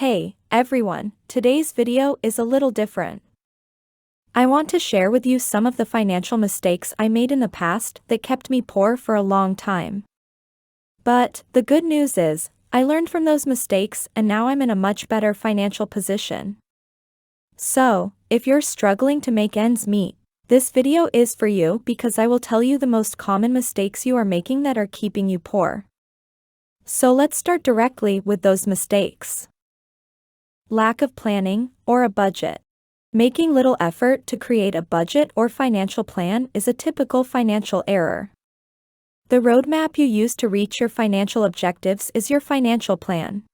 Hey, everyone, today's video is a little different. I want to share with you some of the financial mistakes I made in the past that kept me poor for a long time. But, the good news is, I learned from those mistakes and now I'm in a much better financial position. So, if you're struggling to make ends meet, this video is for you because I will tell you the most common mistakes you are making that are keeping you poor. So let's start directly with those mistakes. Lack of planning, or a budget. Making little effort to create a budget or financial plan is a typical financial error. The roadmap you use to reach your financial objectives is your financial plan.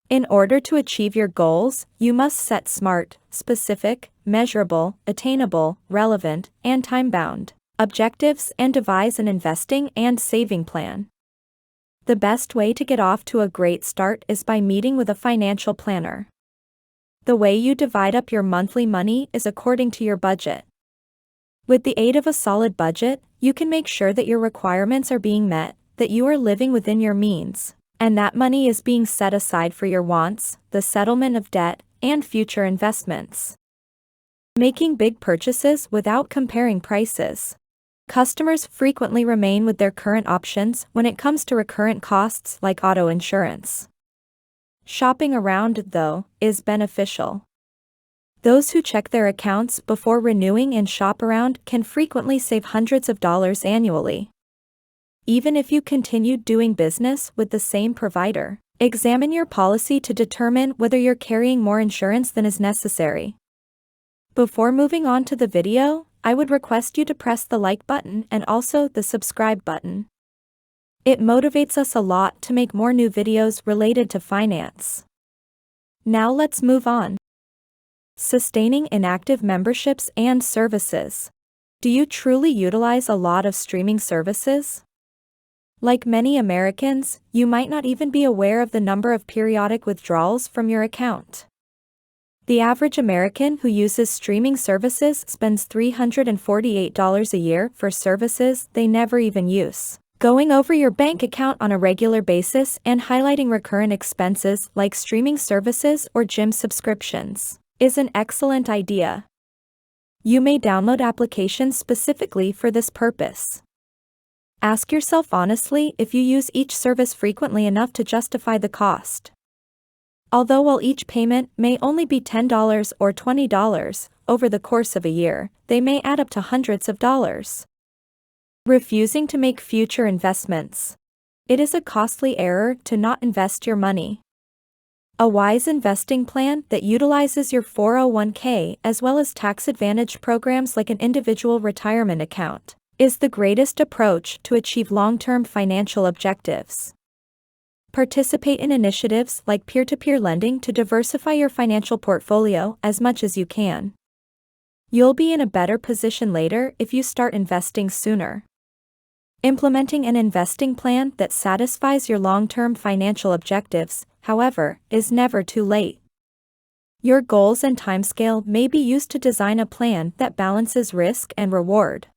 In order to achieve your goals, you must set smart, specific, measurable, attainable, relevant, and time-bound objectives and devise an investing and saving plan. The best way to get off to a great start is by meeting with a financial planner. The way you divide up your monthly money is according to your budget. With the aid of a solid budget, you can make sure that your requirements are being met, that you are living within your means, and that money is being set aside for your wants, the settlement of debt, and future investments. Making big purchases without comparing prices. Customers frequently remain with their current options when it comes to recurrent costs like auto insurance. Shopping around, though, is beneficial. Those who check their accounts before renewing and shop around can frequently save hundreds of dollars annually. Even if you continued doing business with the same provider, examine your policy to determine whether you're carrying more insurance than is necessary. Before moving on to the video, I would request you to press the like button and also the subscribe button. It motivates us a lot to make more new videos related to finance. Now let's move on. Sustaining inactive memberships and services. Do you truly utilize a lot of streaming services? Like many Americans, you might not even be aware of the number of periodic withdrawals from your account. The average American who uses streaming services spends $348 a year for services they never even use. Going over your bank account on a regular basis and highlighting recurrent expenses like streaming services or gym subscriptions is an excellent idea. You may download applications specifically for this purpose. Ask yourself honestly if you use each service frequently enough to justify the cost. Although while each payment may only be $10 or $20 over the course of a year, they may add up to hundreds of dollars. Refusing to make future investments. It is a costly error to not invest your money. A wise investing plan that utilizes your 401k as well as tax-advantaged programs like an individual retirement account is the greatest approach to achieve long-term financial objectives. Participate in initiatives like peer-to-peer lending to diversify your financial portfolio as much as you can. You'll be in a better position later if you start investing sooner. Implementing an investing plan that satisfies your long-term financial objectives, however, is never too late. Your goals and timescale may be used to design a plan that balances risk and reward.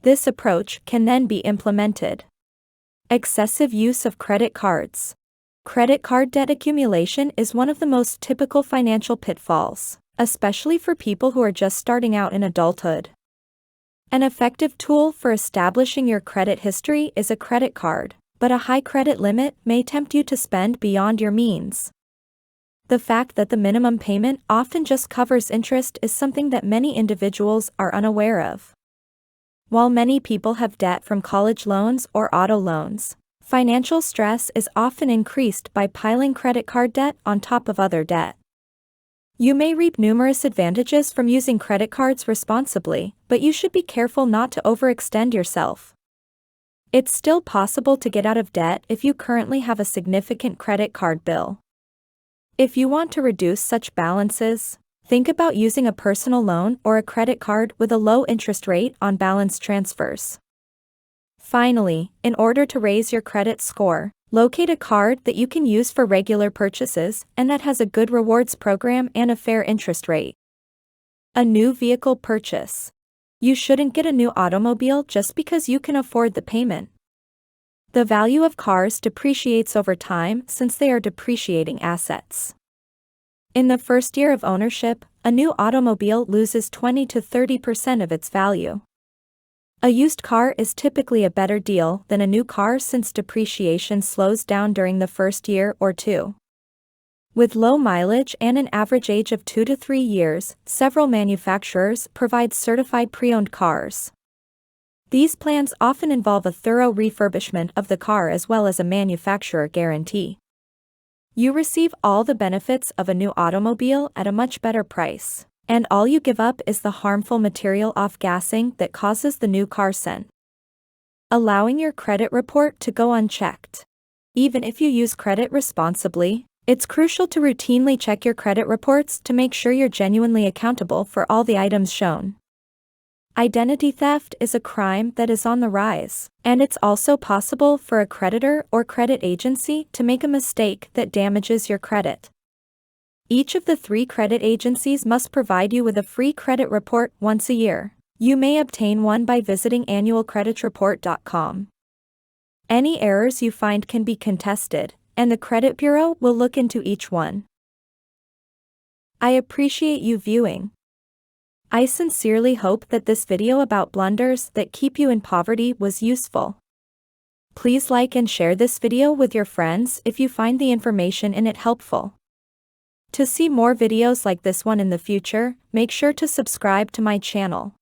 This approach can then be implemented. Excessive use of credit cards. Credit card debt accumulation is one of the most typical financial pitfalls, especially for people who are just starting out in adulthood. An effective tool for establishing your credit history is a credit card, but a high credit limit may tempt you to spend beyond your means. The fact that the minimum payment often just covers interest is something that many individuals are unaware of. While many people have debt from college loans or auto loans, financial stress is often increased by piling credit card debt on top of other debt. You may reap numerous advantages from using credit cards responsibly, but you should be careful not to overextend yourself. It's still possible to get out of debt if you currently have a significant credit card bill. If you want to reduce such balances, think about using a personal loan or a credit card with a low interest rate on balance transfers. Finally, in order to raise your credit score, locate a card that you can use for regular purchases and that has a good rewards program and a fair interest rate. A new vehicle purchase. You shouldn't get a new automobile just because you can afford the payment. The value of cars depreciates over time since they are depreciating assets. In the first year of ownership, a new automobile loses 20 to 30% of its value. A used car is typically a better deal than a new car since depreciation slows down during the first year or two. With low mileage and an average age of 2 to 3 years, several manufacturers provide certified pre-owned cars. These plans often involve a thorough refurbishment of the car as well as a manufacturer guarantee. You receive all the benefits of a new automobile at a much better price, and all you give up is the harmful material off-gassing that causes the new car scent. Allowing your credit report to go unchecked. Even if you use credit responsibly, it's crucial to routinely check your credit reports to make sure you're genuinely accountable for all the items shown. Identity theft is a crime that is on the rise, and it's also possible for a creditor or credit agency to make a mistake that damages your credit. Each of the 3 credit agencies must provide you with a free credit report once a year. You may obtain one by visiting annualcreditreport.com. Any errors you find can be contested, and the credit bureau will look into each one. I appreciate you viewing. I sincerely hope that this video about blunders that keep you in poverty was useful. Please like and share this video with your friends if you find the information in it helpful. To see more videos like this one in the future, make sure to subscribe to my channel.